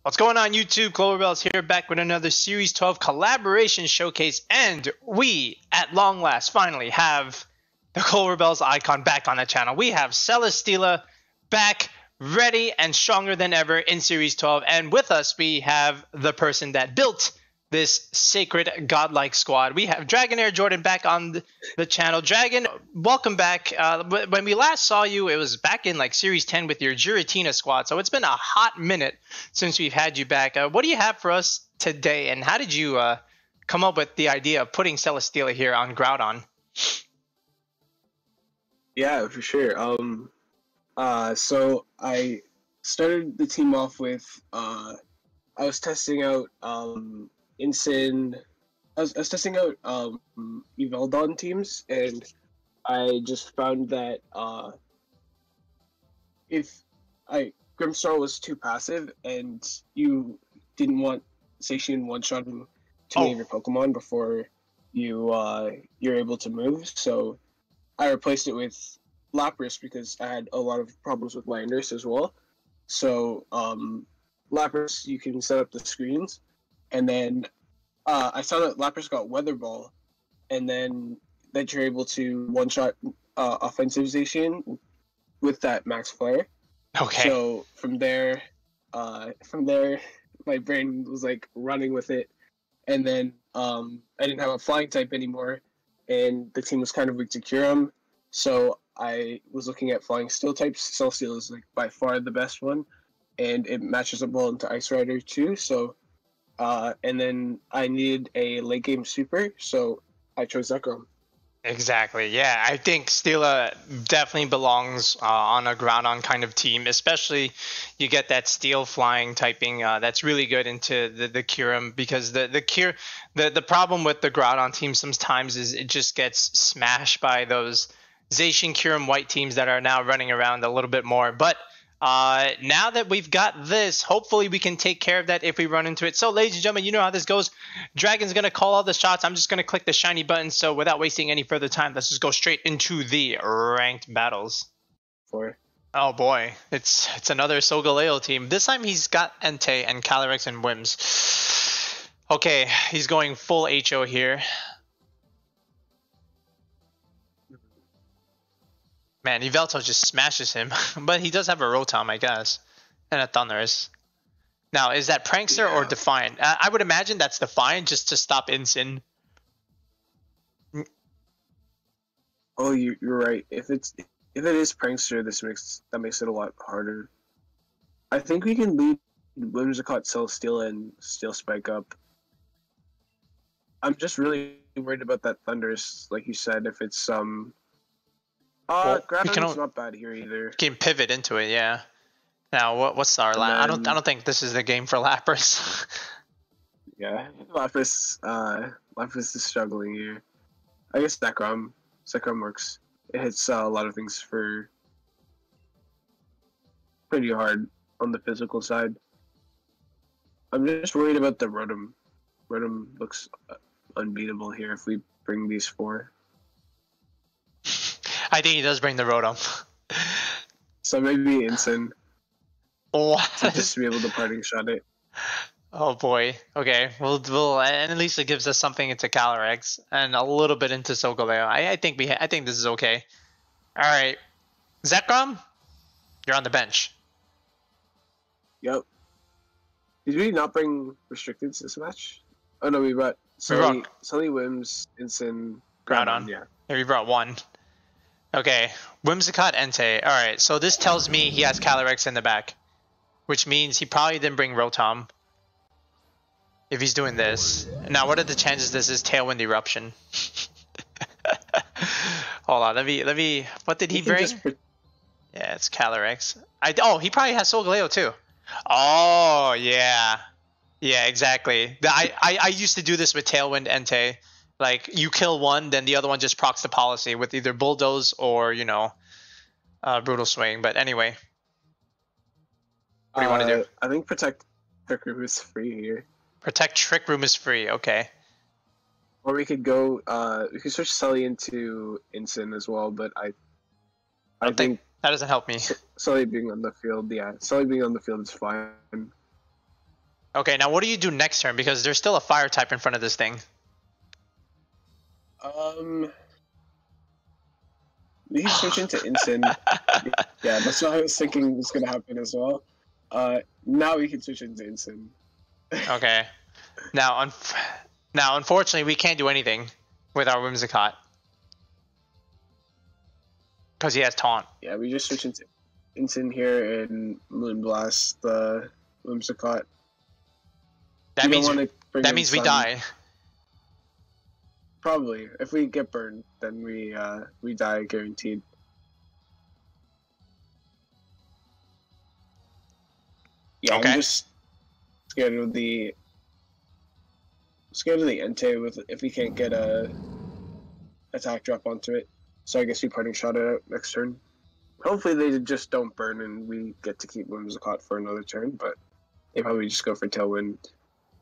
What's going on YouTube? CloverBells here, back with another Series 12 collaboration showcase, and we, at long last, finally have the CloverBells icon back on the channel. We have Celesteela back, ready and stronger than ever in Series 12, and with us we have the person that built this sacred godlike squad. We have DragonairJordan back on the channel. Dragon, welcome back. When we last saw you, it was back in like Series 10 with your Giratina squad, so it's been a hot minute since we've had you back. What do you have for us today, and how did you come up with the idea of putting Celesteela here on Groudon? Yeah, for sure. So I started the team off with I was testing out I was testing out Eveldon teams, and I just found that if Grimmsnarl was too passive and you didn't want Zacian one-shotting too many of your Pokemon before you're able to move, so I replaced it with Lapras because I had a lot of problems with Landorus as well. So Lapras, you can set up the screens, and then I saw that Lapras got Weather Ball, and then that you're able to one-shot offensive Zacian with that max flare. Okay. So from there, my brain was like running with it, and then I didn't have a flying type anymore, and the team was kind of weak to Kyurem, so I was looking at flying steel types. Celesteela is like by far the best one, and it matches up well into Ice Rider too. So, and then I needed a late game super, so I chose Zekrom. Exactly. Yeah, I think Steela definitely belongs on a Groudon kind of team, especially you get that steel flying typing that's really good into the Kyurem, because the problem with the Groudon team sometimes is it just gets smashed by those Zacian Kyurem white teams that are now running around a little bit more. But now that we've got this, hopefully we can take care of that if we run into it. So ladies and gentlemen, you know how this goes. Dragon's going to call all the shots. I'm just going to click the shiny button. So without wasting any further time, let's just go straight into the ranked battles. Oh boy, it's another Solgaleo team. This time he's got Entei and Calyrex and Whims. Okay, he's going full HO here. Man, Yveltal just smashes him, but he does have a Rotom, I guess, and a Thundurus. Now, is that Prankster or Defiant? I would imagine that's Defiant, just to stop Incin. Oh, you're right. If it is Prankster, that makes it a lot harder. I think we can lead Whimsicott, Celesteela, and Steel Spike up. I'm just really worried about that Thundurus, like you said. If it's Groudon's not bad here either. You can pivot into it, yeah. Now, what's our I don't think this is the game for Lapras. Yeah, Lapras is struggling here. I guess Zekrom works. It hits a lot of things for pretty hard on the physical side. I'm just worried about the Rotom. Rotom looks unbeatable here if we bring these four. I think he does bring the Rotom. So maybe Incin. What? To just be able to parting shot it. Oh boy. Okay. We'll and at least it gives us something into Calyrex and a little bit into Solgaleo. I think this is okay. All right, Zekrom, you're on the bench. Yep. Did we not bring restricted this match? Oh no, we brought Sully, Whims, Incin, Groudon. Yeah. Yeah, we brought one. Okay, Whimsicott, Entei. Alright, so this tells me he has Calyrex in the back, which means he probably didn't bring Rotom if he's doing this. Now, what are the chances this is Tailwind Eruption? Hold on, let me, what did he bring? Yeah, it's Calyrex. Oh, he probably has Solgaleo too. Oh, yeah. Yeah, exactly. I used to do this with Tailwind Entei. Like, you kill one, then the other one just procs the policy with either Bulldoze or, you know, Brutal Swing. But anyway. What do you want to do? I think Protect Trick Room is free here. Protect Trick Room is free, okay. Or we could go, we could switch Sully into Incin as well, but I think that doesn't help me. Sully being on the field, yeah. Sully being on the field is fine. Okay, now what do you do next turn? Because there's still a fire type in front of this thing. We can switch into Incin. Yeah, that's what I was thinking was gonna happen as well. Now we can switch into Incin. Okay. Now, unfortunately, we can't do anything with our Whimsicott. Because he has Taunt. Yeah, we just switch into Incin here and Moonblast the Whimsicott. That means we die. Probably. If we get burned, then we die guaranteed. Yeah, okay. I'm just scared of the Entei with if we can't get a attack drop onto it. So I guess we parting shot it out next turn. Hopefully they just don't burn and we get to keep Whimsicott for another turn, but they probably just go for Tailwind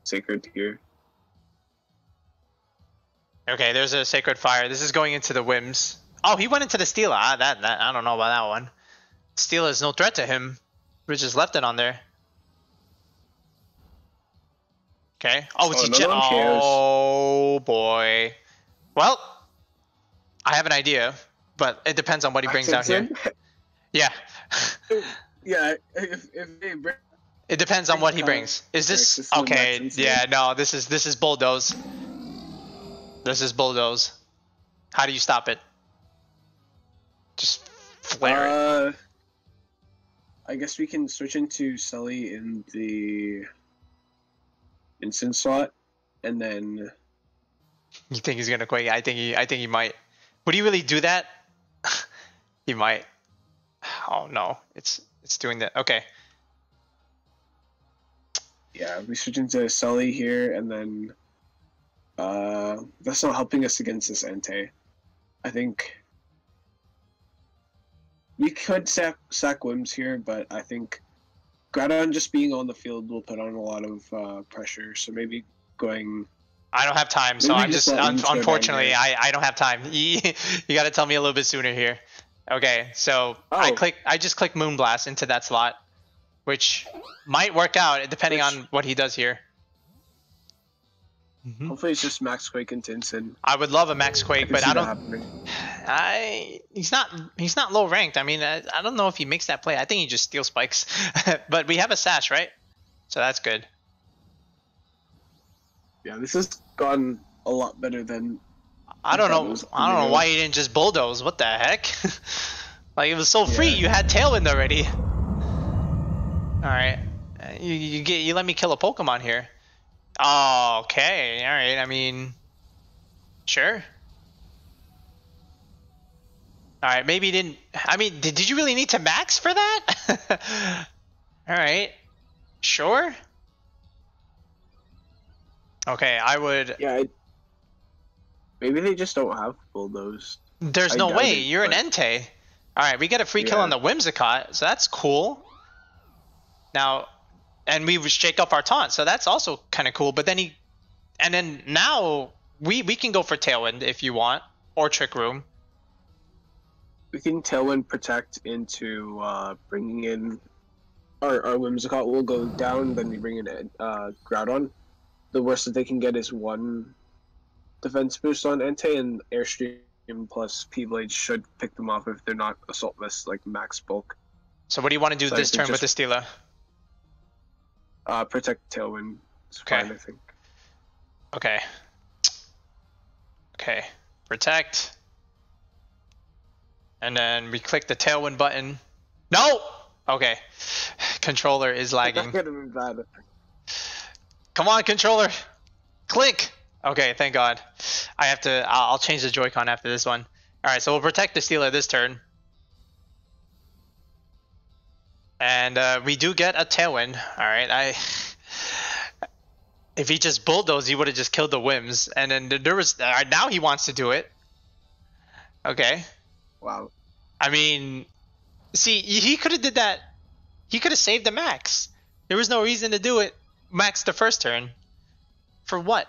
Sacred here. Okay, there's a Sacred Fire. This is going into the Whims. Oh, he went into the Steela. I don't know about that one. Steela is no threat to him. We just left it on there. Okay. Oh, it's oh boy. Well, I have an idea, but it depends on what he brings out here. Yeah. Yeah. If they bring, it depends on what he brings. Is this okay? Yeah. No. This is Bulldoze. This is Bulldoze. How do you stop it? Just flare it. I guess we can switch into Sully in the Instant slot, and then. You think he's gonna quake? I think he might. Would he really do that? He might. Oh no, it's doing that. Okay. Yeah, we switch into Sully here, and then that's not helping us against this Entei. I think we could sack Whims here, but I think Groudon just being on the field will put on a lot of pressure. So maybe going. I don't have time, so I'm just unfortunately I don't have time. You got to tell me a little bit sooner here. Okay, so I just click Moonblast into that slot, which might work out depending on what he does here. Hopefully it's just Max Quake into Incin. I would love a Max Quake, but I don't. He's not low ranked. I mean, I don't know if he makes that play. I think he just Steel Spikes. But we have a Sash, right? So that's good. Yeah, this has gone a lot better than. I don't know why you didn't just Bulldoze. What the heck? Like it was so free. You had Tailwind already. All right, you let me kill a Pokemon here. Oh, okay. All right. I mean, sure. All right. Maybe you didn't. I mean, did you really need to max for that? All right. Sure. Okay. I would. Yeah. Maybe they just don't have Bulldoze. There's no way. You're an Entei. All right. We get a free kill on the Whimsicott, so that's cool. Now. And we shake up our taunt, so that's also kind of cool. But then now we can go for Tailwind if you want, or Trick Room. We can Tailwind Protect into bringing in our Whimsicott will go down. Then we bring in Groudon. The worst that they can get is one defense boost on Entei, and Airstream plus P-Blade should pick them off if they're not Assault Vest like max bulk. So what do you want to do this turn with the Steela? Protect Tailwind. Fine, I think. Okay. Okay. Protect. And then we click the Tailwind button. No! Okay. Controller is lagging. Come on, controller. Click. Okay, thank God. I'll change the Joy-Con after this one. Alright, so we'll protect the Steela this turn. And we do get a Tailwind. Alright, if he just bulldozed, he would have just killed the Whims. And then there was now he wants to do it. Okay. Wow. I mean, see, he could have did that. He could have saved the Max. There was no reason to do it. Max the first turn. For what?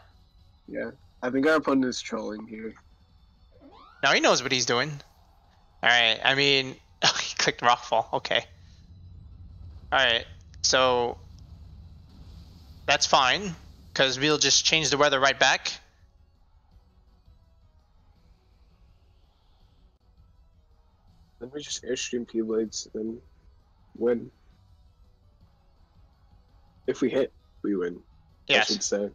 Yeah, I think our opponent is trolling here. Now he knows what he's doing. Alright, I mean, he clicked Rockfall. Okay. Alright, so That's fine, because we'll just change the weather right back. Then we just airstream Keyblades and win. If we hit, we win. Yes. I should say.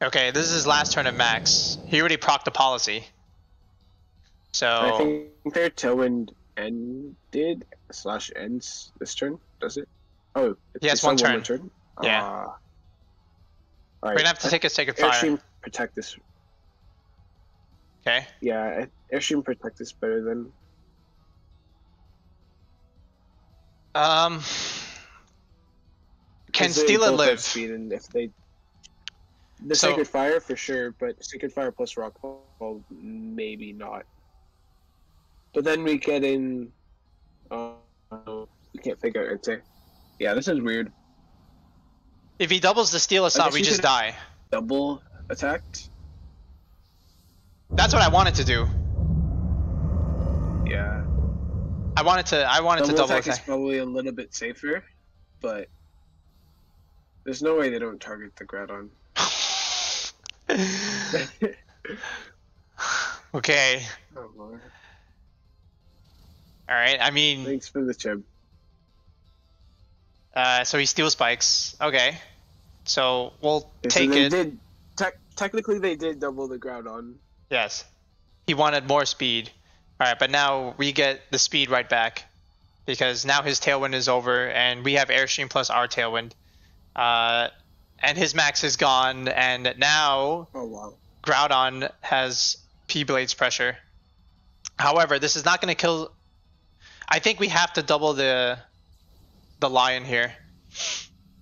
Okay, this is his last turn of Max. He already procced the policy. So I think their Tailwind ended / ends this turn, does it? Oh, he has one turn. Yeah. All We're right. gonna have to take a Sacred Fire. Airstream protect this. Okay. Yeah, Airstream protect is better than. Can They Steela both have live? Speed, and if they. The So- Sacred Fire for sure, but Sacred Fire plus Rock Ball maybe not. But then we get in. We can't figure out Entei. Yeah, this is weird. If he doubles the Steel I Assault, guess we you just could- die. Double attacked. That's what I wanted to do. Yeah. I wanted to double attack is attack. probably a little bit safer, but there's no way they don't target the Groudon. Okay. Oh, Lord. All right. I mean, Thanks for the chip. so he Steel Spikes. Okay. So we'll take they it. Did, technically, they did double the Groudon. Yes. He wanted more speed. All right, but now we get the speed right back because now his Tailwind is over and we have Airstream plus our Tailwind. And his max is gone, and now Oh wow. Groudon has P-Blades pressure. However, this is not going to kill. I think we have to double the Lion here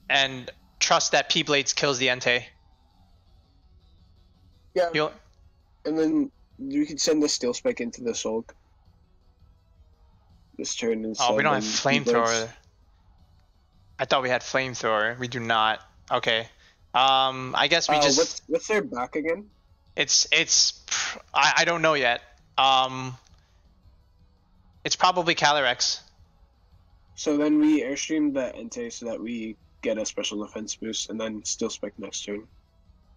and trust that P-Blades kills the Entei. Yeah. You'll, And then you can send the Steel Spike into the Sulk. This turn and oh, we don't have send Flamethrower. Keyblades. I I thought we had Flamethrower. We do not. Okay. I guess we just. What's their back again? I don't know yet. It's probably Calyrex. So then we airstream the Entei so that we get a special defense boost, and then Steel Spike next turn.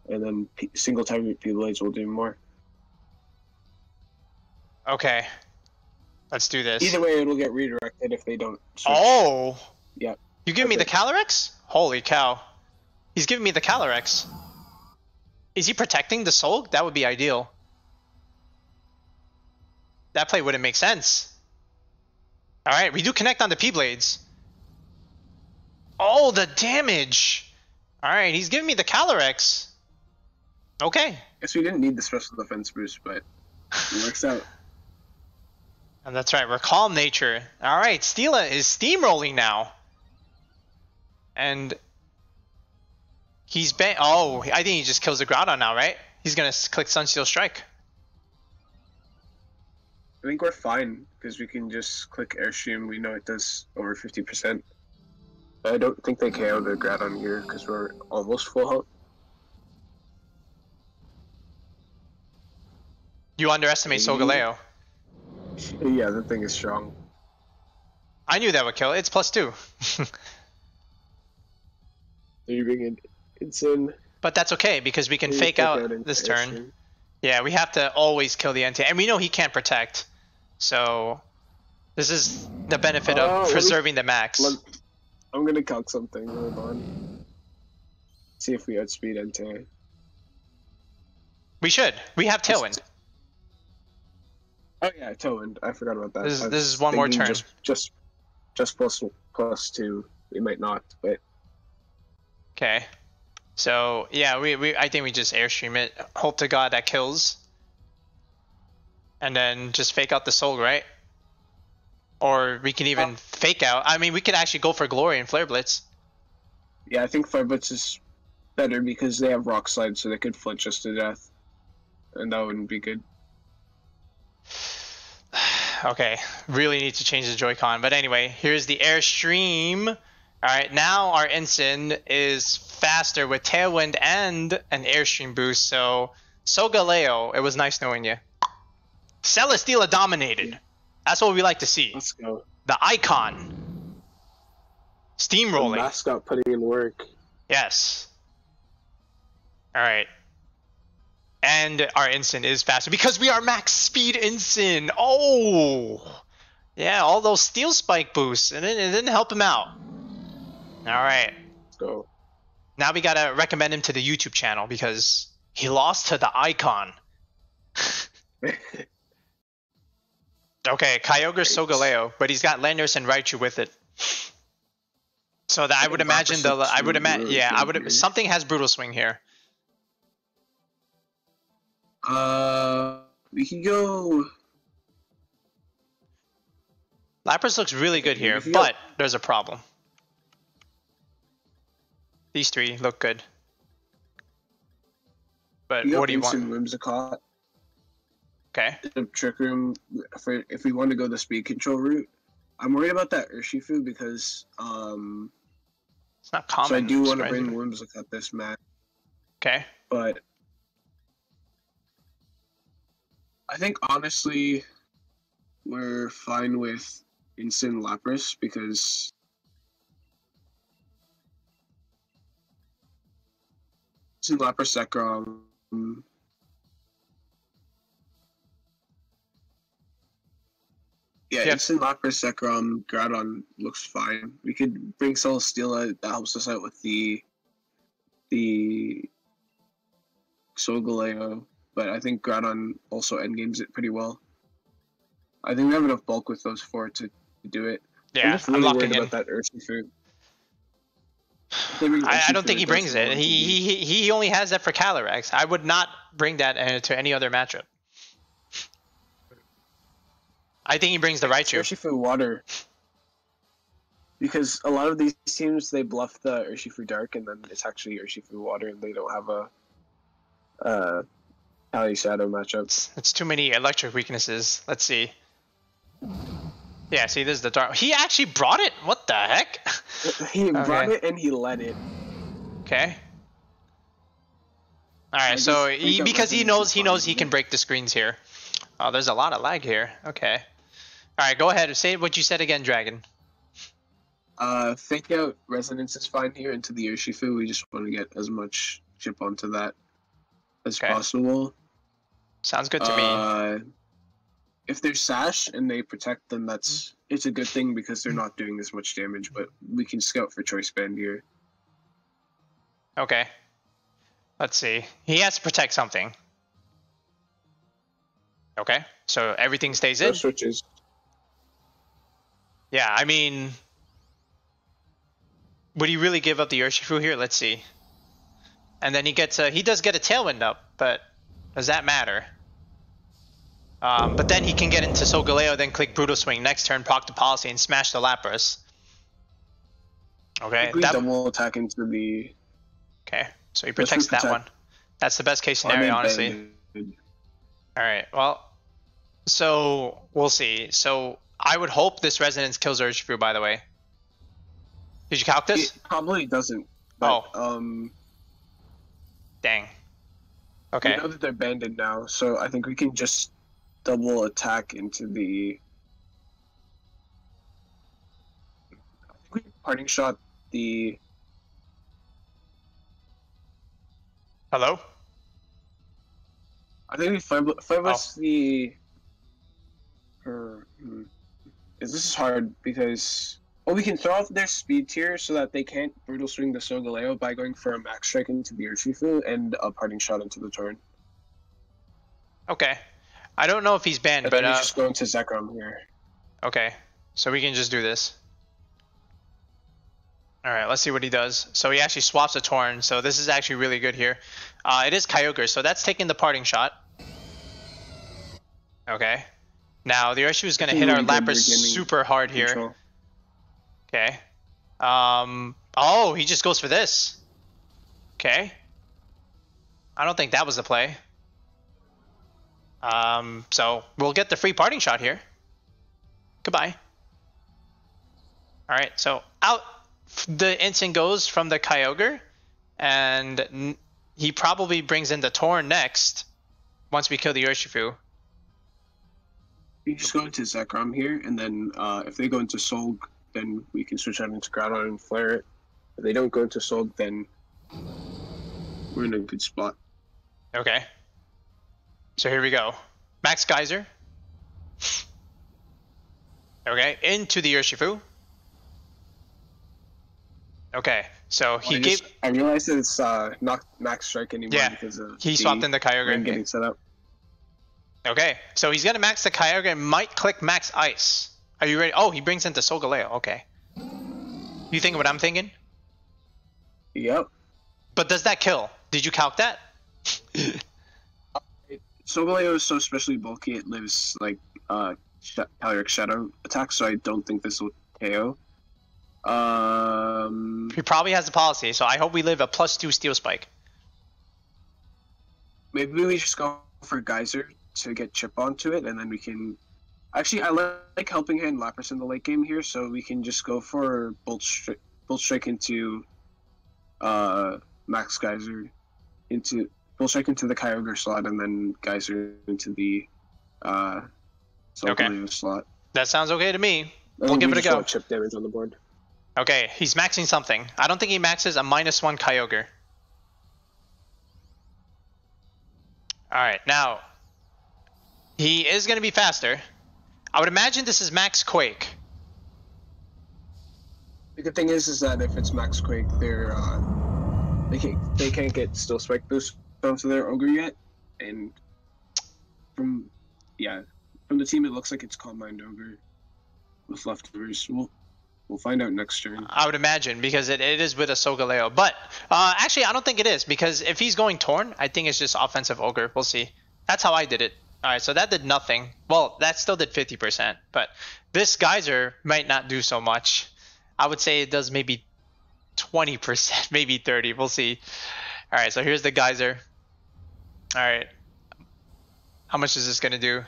And then single target P-Blades will do more. Okay. Let's do this. Either way, it'll get redirected if they don't switch. Oh! Yeah. You give me the Okay. Calyrex? Holy cow. He's giving me the Calyrex. Is he protecting the Soul? That would be ideal. That play wouldn't make sense. Alright, we do connect on the P-Blades. Oh, the damage! Alright, he's giving me the Calyrex. Okay. Guess we didn't need the special defense boost, but it works out. And that's right, we're Calm Nature. Alright, Steela is steamrolling now. And he's oh, I think he just kills the Groudon now, right? He's gonna click Sunsteel Strike. I think we're fine because we can just click Airstream. We know it does over 50%. But I don't think they KO the Groudon here because we're almost full health. You underestimate Solgaleo. Yeah, that thing is strong. I knew that would kill. It's +2. They're bringing it's in. But that's okay because we can Maybe fake out into this turn. Airstream. Yeah, we have to always kill the Entei. And we know he can't protect. So this is the benefit of preserving the max. I'm gonna calc something. Hold on. See if we outspeed Entei. We should. We have Tailwind. Oh yeah, Tailwind. I forgot about that. This I was is one more thinking turn. Just +2. We might not, but Okay. So yeah, I think we just Airstream it. Hope to God that kills. And then just fake out the Soul, right? Or we can even fake out. I mean, we could actually go for Glory and Flare Blitz. yeah, I think Flare Blitz is better because they have Rock Slide, so they could flinch us to death, and that wouldn't be good. Okay, really need to change the Joy-Con. But anyway, here's the Airstream. Alright, now our Ensign is faster with Tailwind and an Airstream boost. So, Solgaleo, it was nice knowing you. Celesteela dominated. That's what we like to see. Let's go. The icon. Steamrolling. Mascot putting in work. Yes. All right. And our Incin is faster because we are max speed Incin. Oh. Yeah, all those steel spike boosts, and it didn't help him out. All right. Let's go. Now we gotta recommend him to the YouTube channel because he lost to the icon. Okay, Kyogre Solgaleo, but he's got Landorus and Raichu with it. So that I would imagine something has Brutal Swing here. We can go. Lapras looks really good here, but there's a problem. These three look good. But what do you want? Whimsicott. Okay. The Trick Room, if we want to go the speed control route. I'm worried about that Urshifu because it's not common. So I do want to bring Whimsicott this match. Okay. But I think honestly we're fine with Incin Lapras because Incin Lapras Zekrom. Yeah, yep. Incin Lapras Zekrom Groudon looks fine. We could bring Celesteela, that helps us out with the Solgaleo, but I think Groudon also endgames it pretty well. I think we have enough bulk with those four to do it. Yeah, I'm locking in. About that Urshifu. I don't think he brings it. He only has that for Calyrex. I would not bring that to any other matchup. I think he brings the Raichu. Urshifu Water. Because a lot of these teams, they bluff the Urshifu Dark, and then it's actually Urshifu Water, and they don't have a Calyrex-Shadow matchup. It's too many electric weaknesses. Let's see. Yeah, see, this is the Dark. He actually brought it? What the heck? He brought it, and he let it. Okay. Alright, so because he knows he can break the screens here. Oh, there's a lot of lag here. Okay. Alright, go ahead. Say what you said again, Dragon. Fake out Resonance is fine here into the Urshifu. We just want to get as much chip onto that as possible. Sounds good to me. If there's Sash and they protect, then it's a good thing because they're not doing as much damage, but we can scout for Choice Band here. Okay. Let's see. He has to protect something. Okay, so everything stays in. Switches. Yeah, I mean, would he really give up the Urshifu here? Let's see. And then he does get a Tailwind up, but does that matter? But then he can get into Solgaleo, then click Brutal Swing next turn, proc the Policy, and smash the Lapras. Okay, double attack into the. Okay, so he protects that one. That's the best case scenario, honestly. All right, well, so we'll see. So I would hope this Resonance kills Urshifu, by the way. Did you calc this? It probably doesn't. But, dang. Okay. We know that they're banded now, so I think we can just double attack into the. I think we parting shot the. Hello? I think we five us the. This is hard because we can throw off their speed tier so that they can't Brutal Swing the Solgaleo by going for a Max Strike into the Urshifu and a parting shot into the turn. Okay, I don't know if he's banned, but just going to Zekrom here. Okay, so we can just do this. All right, let's see what he does. So he actually swaps a Torn, so this is actually really good here. It is Kyogre, so that's taking the parting shot. Okay. Now the Urshifu is going to hit our Lapras super hard here. Okay. Oh, he just goes for this. Okay. I don't think that was the play. So we'll get the free parting shot here. Goodbye. All right, so out the Incin goes from the Kyogre, and he probably brings in the Torn next once we kill the Urshifu. You just go into Zekrom here, and then if they go into then we can switch out into Groudon and flare it. If they don't go into Solg, then we're in a good spot. Okay. So here we go. Max Geyser. Okay, into the Urshifu. Okay, so he gave... I realized that it's not Max Strike anymore because of he swapped in the Kyogre. Getting set up. Okay, so he's gonna max the Kyogre and might click Max Ice. Are you ready? Oh, he brings into Solgaleo. Okay. You think what I'm thinking? Yep. But does that kill? Did you calc that? Solgaleo is so especially bulky, it lives like Calyrex-Shadow attacks, so I don't think this will KO. He probably has the policy, so I hope we live a +2 Steel Spike. Maybe we just go for Geyser to get Chip onto it, and then we can... Actually, I like Helping Hand Lapras in the late game here, so we can just go for Bolt Strike into Max Geyser, into Bolt Strike into the Kyogre slot, and then Geyser into the Solgaleo slot. That sounds okay to me. We'll give it a go. Chip damage on the board. Okay, he's maxing something. I don't think he maxes a -1 Kyogre. Alright, now, he is going to be faster. I would imagine this is Max Quake. The good thing is that if it's Max Quake, they can't get Steel Spike boost onto their Ogre yet, and from the team it looks like it's Calm Mind Ogre with leftovers. We'll find out next turn. I would imagine, because it is with a Solgaleo. But actually, I don't think it is, because if he's going Torn, I think it's just offensive Ogre. We'll see. That's how I did it. Alright, so that did nothing. Well, that still did 50%, but this Geyser might not do so much. I would say it does maybe 20%, maybe 30%. We'll see. Alright, so here's the Geyser. Alright. How much is this going to do?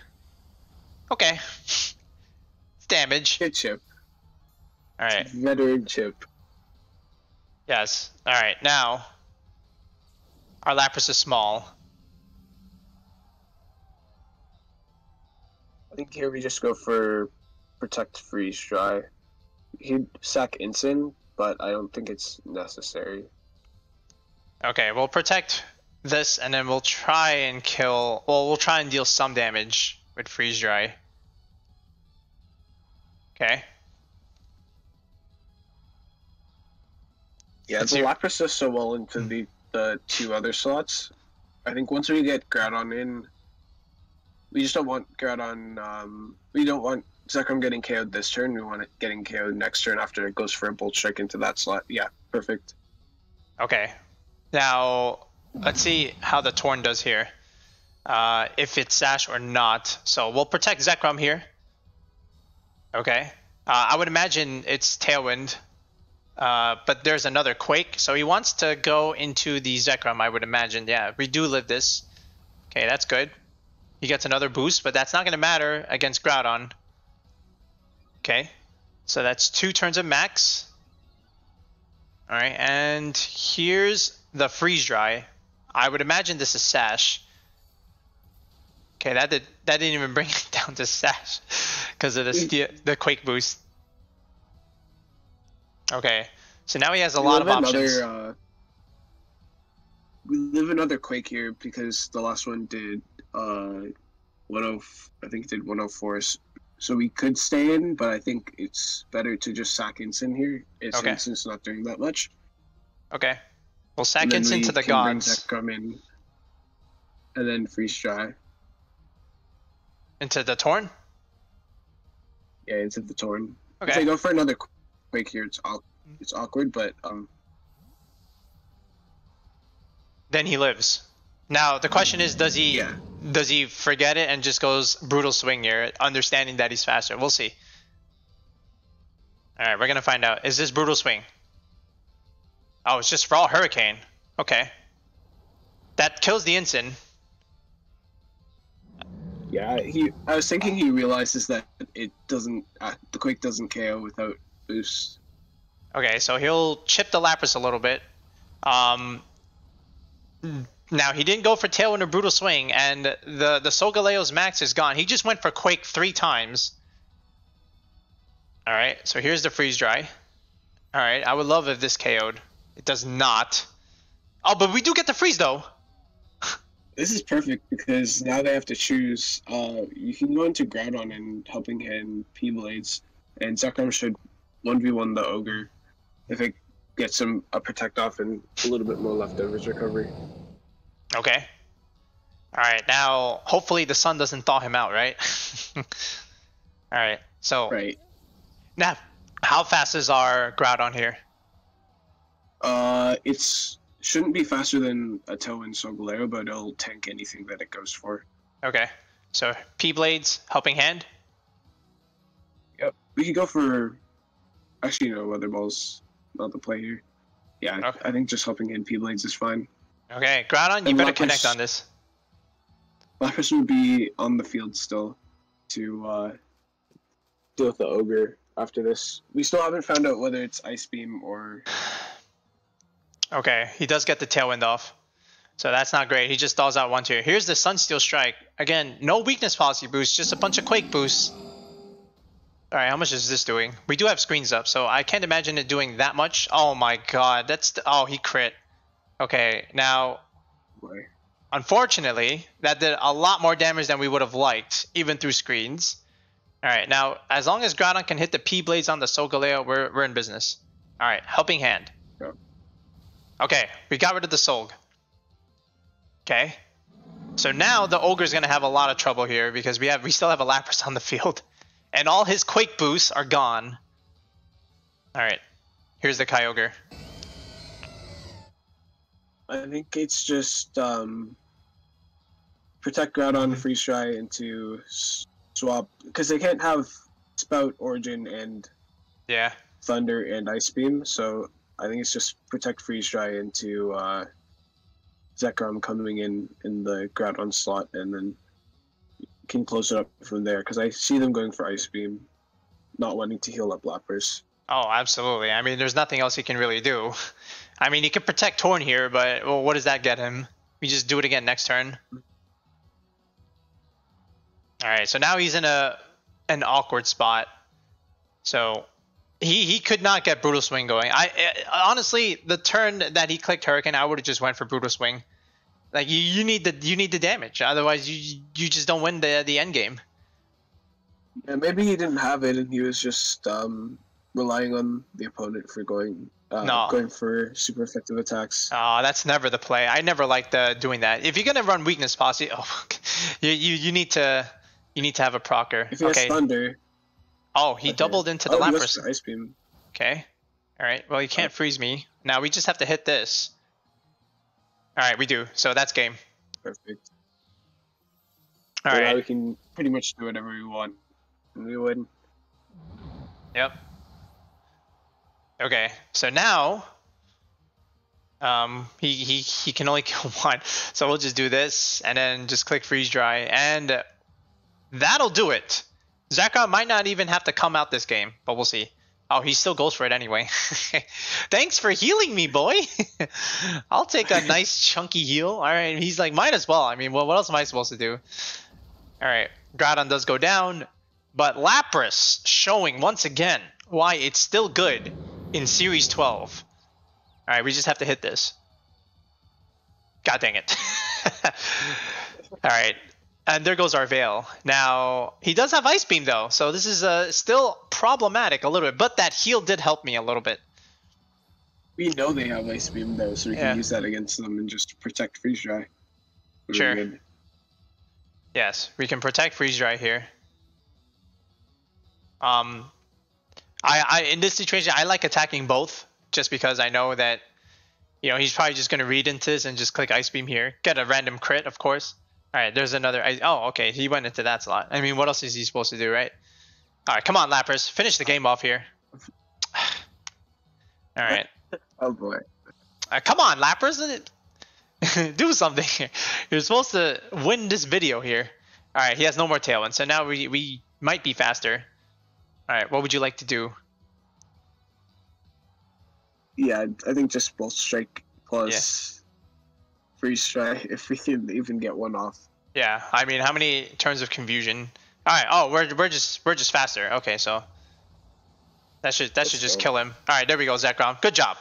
Okay. It's damage. Good Chip. Alright. Veteran Chip. Yes. Alright, now our Lapras is small. I think here we just go for Protect Freeze Dry. He'd sack Incin, but I don't think it's necessary. Okay, we'll protect this and then we'll try and kill... Well, we'll try and deal some damage with Freeze Dry. Okay. Yeah, the Lapras does so well into the two other slots. I think once we get Groudon in, we just don't want Groudon. We don't want Zekrom getting KO'd this turn. We want it getting KO'd next turn after it goes for a Bolt Strike into that slot. Yeah, perfect. Okay. Now, let's see how the Torn does here. If it's Sash or not. So we'll protect Zekrom here. Okay. I would imagine it's Tailwind. But there's another Quake, so he wants to go into the Zekrom, I would imagine. Yeah, we do live this. Okay, that's good. He gets another boost, but that's not going to matter against Groudon. Okay, so that's 2 turns of Max. Alright, and here's the Freeze Dry. I would imagine this is Sash. Okay, that didn't even bring it down to Sash because of the Quake boost. Okay, so now he has a lot of options. We live another Quake here because the last one did 10. I think it did 104. So we could stay in, but I think it's better to just sack Incin here. Incin's not doing that much. Okay, we'll sack Incin to the gods. Zekrom in, and then Freeze Dry. Into the Torn? Yeah, into the Torn. Okay. If they go for another Quake here, it's awkward, but then he lives. Now the question is, does he forget it and just goes Brutal Swing here, understanding that he's faster? We'll see. All right, we're gonna find out. Is this Brutal Swing? Oh, it's just Raw Hurricane. Okay, that kills the Incin. Yeah, I was thinking he realizes that it doesn't. The Quake doesn't KO without boost. Okay, so he'll chip the Lapras a little bit. Now he didn't go for Tailwind or Brutal Swing, and the Solgaleo's max is gone. He just went for Quake 3 times. All right, so here's the freeze dry. All right, I would love if this KO'd. It does not. Oh, but we do get the freeze though. This is perfect because now they have to choose. You can go into Groudon and Helping Hand P-Blades, and Zekrom should 1v1 the Ogre if it gets him a Protect off and a little bit more leftovers recovery. Okay. All right, now hopefully the sun doesn't thaw him out, right? All right, so Right. now how fast is our Groudon here? It's shouldn't be faster than a Tailwind Solgaleo, but it'll tank anything that it goes for. Okay, so P-Blades, Helping Hand. Yep. We could go for. Actually, no, Weather Ball's not the play here. Yeah, Okay. I think just Helping Hand P-Blades is fine. Okay, Groudon, you And better Lapras- connect on this. Lapras would be on the field still to deal with the Ogre after this. We still haven't found out whether it's Ice Beam or. Okay, he does get the Tailwind off. So that's not great. He just stalls out 1-2. Here's the Sunsteel Strike. Again, no weakness policy boost, just a bunch of Quake boosts. Alright, how much is this doing? We do have screens up, so I can't imagine it doing that much. Oh my god, that's... Oh, he crit. Okay, now... Boy. Unfortunately, that did a lot more damage than we would have liked, even through screens. Alright, now, as long as Groudon can hit the P-Blades on the Solgaleo, we're in business. Alright, Helping Hand. Yep. Okay, we got rid of the Solg. Okay. So now the Ogre's gonna have a lot of trouble here because we still have a Lapras on the field. And all his Quake boosts are gone. Alright. Here's the Kyogre. I think it's just protect Groudon, Freeze Dry into swap because they can't have Spout, Origin, and Yeah. Thunder and Ice Beam. So I think it's just protect Freeze Dry into Zekrom coming in the Groudon slot, and then you can close it up from there. Because I see them going for Ice Beam, not wanting to heal up Lapras. Oh, absolutely. I mean, there's nothing else he can really do. I mean, he could protect Torn here, but well, what does that get him? We just do it again next turn. Alright, so now he's in an awkward spot. So he could not get Brutal Swing going. Honestly, the turn that he clicked Hurricane, I would have just went for Brutal Swing. Like you need the damage, otherwise you just don't win the end game. Yeah, maybe he didn't have it, and he was just relying on the opponent for going for super effective attacks. Oh, that's never the play. I never liked doing that. If you're gonna run weakness policy, you need to have a procker. If he has Thunder. Oh, he doubled into the Lapras. Ice Beam. Okay. All right. Well, you can't freeze me. Now we just have to hit this. All right, we do. So that's game. Perfect. All right. Now we can pretty much do whatever we want, and we win. Yep. Okay. So now, he can only kill one. So we'll just do this, and then just click freeze dry, and that'll do it. Zekrom might not even have to come out this game, but we'll see. Oh, he still goes for it anyway. Thanks for healing me, boy. I'll take a nice chunky heal. All right, he's like, might as well. I mean, well, what else am I supposed to do? All right, Groudon does go down, but Lapras showing once again why it's still good in Series 12. All right, we just have to hit this. God dang it. All right. And there goes our Veil. Now, he does have Ice Beam, though, so this is still problematic a little bit, but that heal did help me a little bit. We know they have Ice Beam, though, so we can use that against them and just protect Freeze Dry. Sure. Good. Yes, we can protect Freeze Dry here. In this situation, I like attacking both, just because I know that, you know, he's probably just going to read into this and just click Ice Beam here. Get a random crit, of course. All right, there's another. Oh, okay, he went into that slot. I mean, what else is he supposed to do, right? All right, come on, Lapras, finish the game off here. All right. Oh boy. Come on, Lapras, do something here. You're supposed to win this video here. All right, he has no more Tailwind, so now we might be faster. All right, what would you like to do? Yeah, I think just both Strike plus. Freeze Dry if we can even get one off. Yeah, I mean, how many turns of confusion? All right. Oh, we're just faster. Okay, so. That should just kill him. All right, there we go, Zekrom. Good job.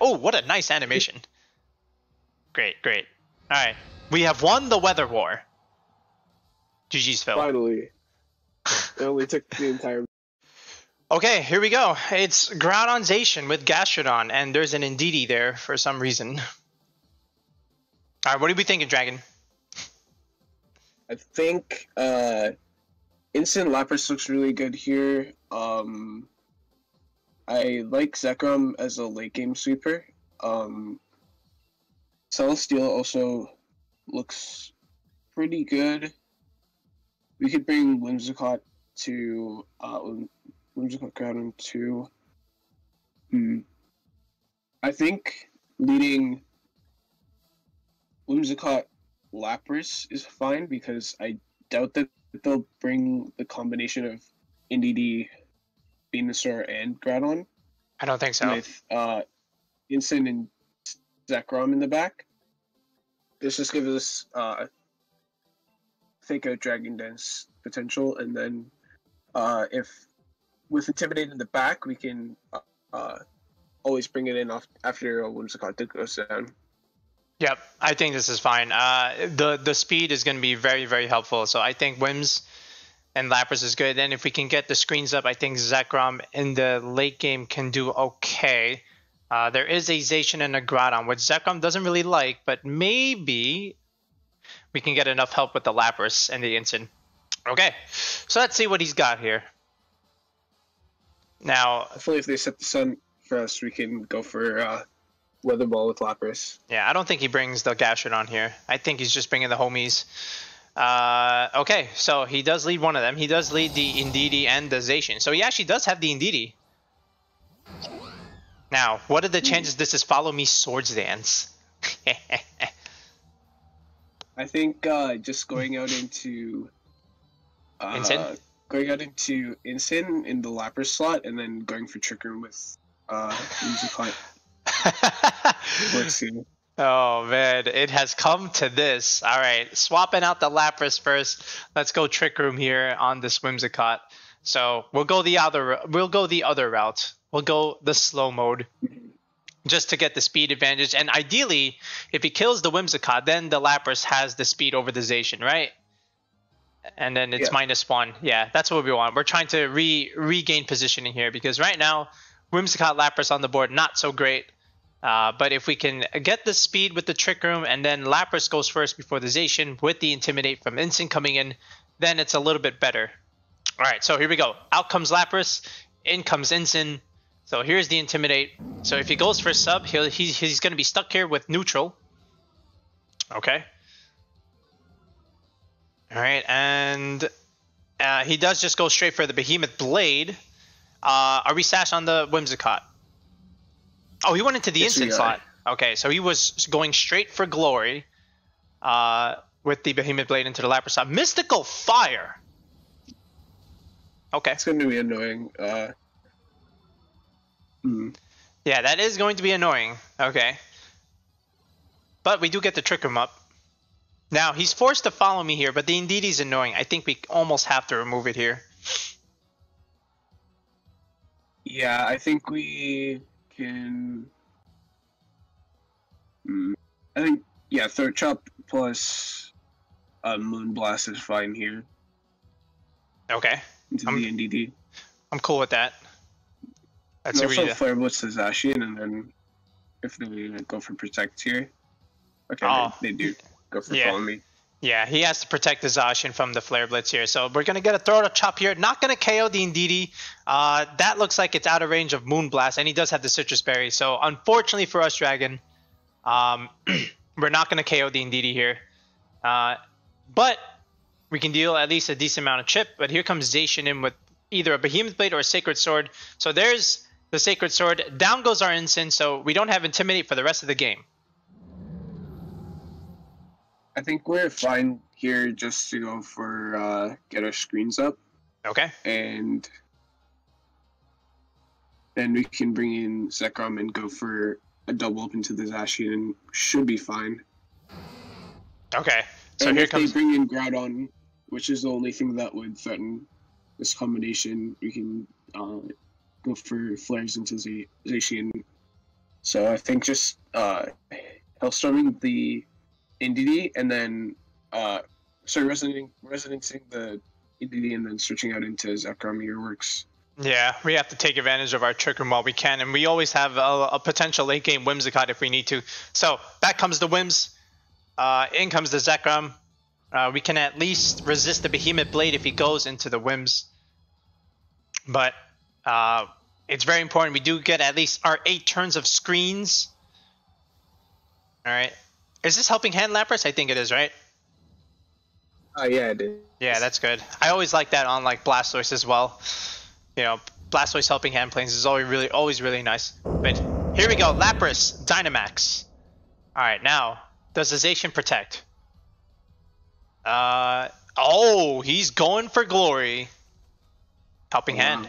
Oh, what a nice animation. Great. All right, we have won the weather war. GG's, Phil. Finally. It only took the entire... Okay, here we go. It's Groudon Zacian with Gastrodon, and there's an Indeedee there for some reason. All right, what are we thinking, Dragon? I think Instant Lapras looks really good here. I like Zekrom as a late game sweeper. Celesteela also looks pretty good. We could bring Whimsicott to Whimsicott Groudon to. I think leading Whimsicott Lapras is fine because I doubt that they'll bring the combination of Indeedee, Venusaur, and Groudon. I don't think so. With Instant and Zekrom in the back. This just gives us fake out Dragon Dance potential, and then if with Intimidate in the back, we can always bring it in after Whimsicott goes down. Yep, I think this is fine. The speed is going to be very, very helpful. So I think Whims and Lapras is good. And if we can get the screens up, I think Zekrom in the late game can do okay. There is a Zacian and a Groudon, which Zekrom doesn't really like, but maybe we can get enough help with the Lapras and the Incin. Okay, so let's see what he's got here. Now, hopefully if they set the sun for us, we can go for Weather Ball with Lapras. Yeah, I don't think he brings the Gastrodon here. I think he's just bringing the homies. Okay, so he does lead one of them. He does lead the Indeedee and the Zacian. So he actually does have the Indeedee. Now, what are the chances this is Follow Me Swords Dance? I think just going out into Incin? Going out into Incin in the Lapras slot and then going for Trick Room with Whimsicott. Let's see. Oh man, it has come to this. All right, swapping out the Lapras first. Let's go Trick Room here on this Whimsicott. So we'll go the other route. We'll go the slow mode, just to get the speed advantage. And ideally, if he kills the Whimsicott, then the Lapras has the speed over the Zacian, right? And then it's -1. Yeah, that's what we want. We're trying to regain positioning here because right now, Whimsicott Lapras on the board, not so great. But if we can get the speed with the Trick Room and then Lapras goes first before the Zacian with the Intimidate from Incin coming in, then it's a little bit better. All right, so here we go. Out comes Lapras, in comes Incin. So here's the Intimidate. So if he goes for sub, he's going to be stuck here with neutral. Okay. All right, and he does just go straight for the Behemoth Blade. Are we sash on the Whimsicott? Oh, he went into the Incin slot. Okay, so he was going straight for Glory with the Behemoth Blade into the Lapras slot. Mystical Fire! Okay. It's going to be annoying. Yeah, that is going to be annoying. Okay. But we do get the Trick Room up. Now, he's forced to follow me here, but the Indeedee's annoying. I think we almost have to remove it here. Yeah, I think we can... I think, yeah, Throat Chop plus Moonblast is fine here. Okay. Into the Indeedee. I'm cool with that. Let's also Flare Blitz to Zacian, and then if they go for Protect here. Okay, they do go for Follow Me. Yeah, he has to protect the Zacian from the Flare Blitz here. So we're going to get a Throat Chop here. Not going to KO the Indeedee. That looks like it's out of range of Moonblast, and he does have the Citrus Berry. So unfortunately for us, Dragon, we're not going to KO the Indeedee here. But we can deal at least a decent amount of chip. But here comes Zacian in with either a Behemoth Blade or a Sacred Sword. So there's the Sacred Sword. Down goes our Incin, so we don't have Intimidate for the rest of the game. I think we're fine here just to go for get our screens up. Okay. And then we can bring in Zekrom and go for a double up into the Zacian and should be fine. Okay. So and here if comes... they bring in Groudon, which is the only thing that would threaten this combination, we can go go for flares into Zacian. So I think just Hellstorming the Indeedee and then resonancing the Indeedee and then switching out into Zekrom here works. Yeah, we have to take advantage of our Trick Room while we can, and we always have a potential late game Whimsicott if we need to. So back comes the Whims, in comes the Zekrom. We can at least resist the Behemoth Blade if he goes into the Whims. But it's very important we do get at least our 8 turns of screens. Alright. Is this Helping Hand Lapras? I think it is, right? Yeah, it is. Yeah, that's good. I always like that on like Blastoise as well. You know, Blastoise Helping Hand plays is always really nice. But here we go, Lapras, Dynamax. Alright, now, does the Zacian protect? Oh, he's going for glory. Helping Hand.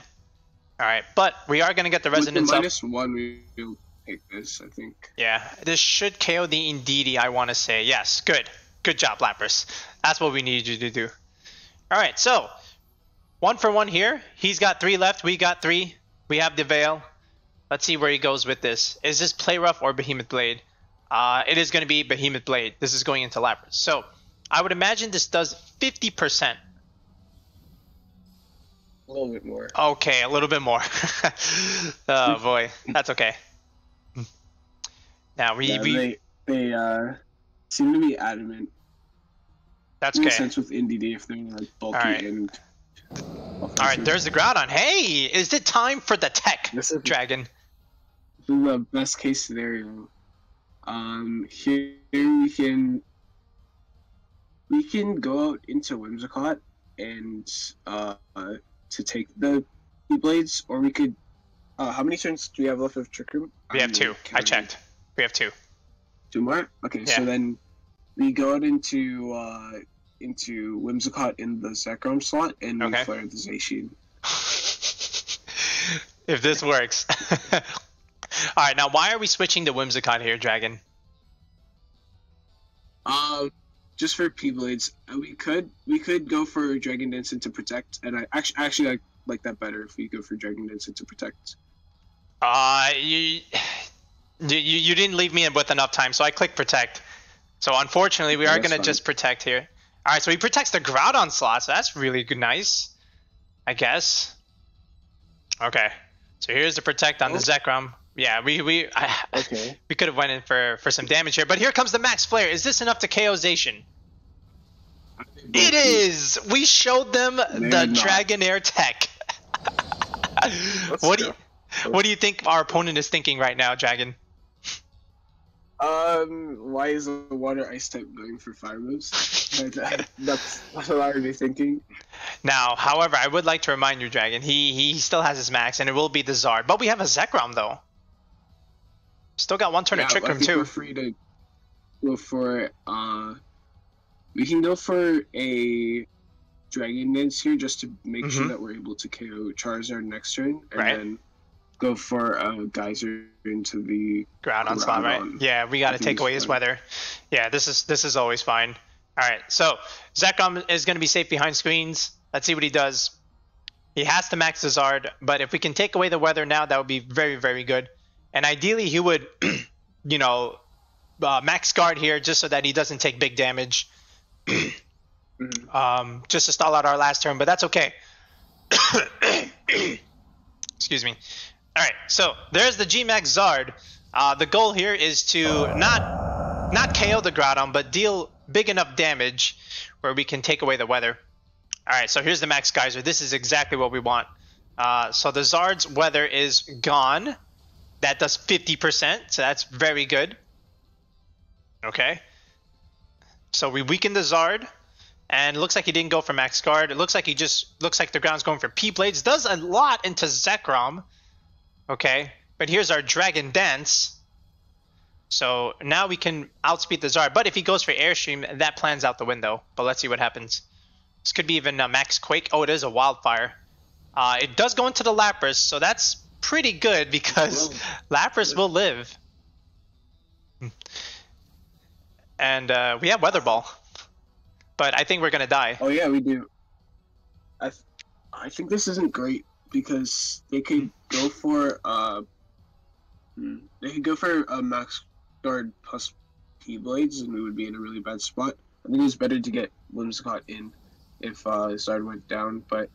Alright, but we are going to get the Resonance up. -1, we'll take this, I think. Yeah, this should KO the Indeedee, I want to say. Yes, good. Good job, Lapras. That's what we need you to do. Alright, so 1 for 1 here. He's got 3 left. We got 3. We have the Veil. Let's see where he goes with this. Is this Play Rough or Behemoth Blade? It is going to be Behemoth Blade. This is going into Lapras. So I would imagine this does 50%. A little bit more. Okay, a little bit more. Oh boy, that's okay. Now they seem to be adamant. That's okay. Makes sense with Indeedee if they're like bulky and. Alright, there's the Groudon. Hey, is it time for the tech, Dragon? This is the best case scenario. Here we can go out into Whimsicott and to take the Blades, or we could. How many turns do we have left of Trick Room? We have 2. I checked. We have 2. 2 more? Okay, yeah. So then we go out into Whimsicott in the Zekrom slot and we flare the Zacian. If this works. Alright, now why are we switching to Whimsicott here, Dragon? Just for P-Blades. We could go for Dragon Dance into Protect, and I actually like that better if we go for Dragon Dance into Protect. You didn't leave me with enough time, so I clicked Protect. So unfortunately, we are going to just Protect here. Alright, so he protects the Groudon slot, so that's really good, nice. I guess. Okay. So here's the Protect on the Zekrom. Yeah, we could have went in for some damage here, but here comes the Max Flare. Is this enough to KO Zacian? It is! We showed them the Dragonair tech. What do you think our opponent is thinking right now, Dragon? Why is a water ice type going for fire moves? That's what I would be thinking. Now, however, I would like to remind you, Dragon, he still has his max, and it will be the Zard. But we have a Zekrom, though. Still got 1 turn of Trick Room, too. We're free to go for, we can go for a Dragon Dance here just to make sure that we're able to KO Charizard next turn, and then go for a Geyser into the Groudon slot, right? Yeah, we got to take away his weather. Yeah, this is always fine. All right, so Zekrom is going to be safe behind screens. Let's see what he does. He has to max the Zard, but if we can take away the weather now, that would be very, very good. And ideally, he would, you know, max guard here just so that he doesn't take big damage. Just to stall out our last turn, but that's okay. Excuse me. All right, so there's the G-Max Zard. The goal here is to not KO the Groudon, but deal big enough damage where we can take away the weather. All right, so here's the Max Geyser. This is exactly what we want. So the Zard's weather is gone. That does 50%, so that's very good. Okay. So we weakened the Zard, and it looks like he didn't go for Max Guard. It looks like the Ground's going for P-Blades. Does a lot into Zekrom. Okay, but here's our Dragon Dance. So now we can outspeed the Zard. But if he goes for Airstream, that plan's out the window. But let's see what happens. This could be even a Max Quake. Oh, it is a Wildfire. It does go into the Lapras, so that's pretty good because Lapras will live. And we have Weather Ball. But I think we're going to die. Oh, yeah, we do. I think this isn't great because they could go for a Max Guard plus Keyblades, and we would be in a really bad spot. I think it was better to get Whimsicott in if Zard went down, but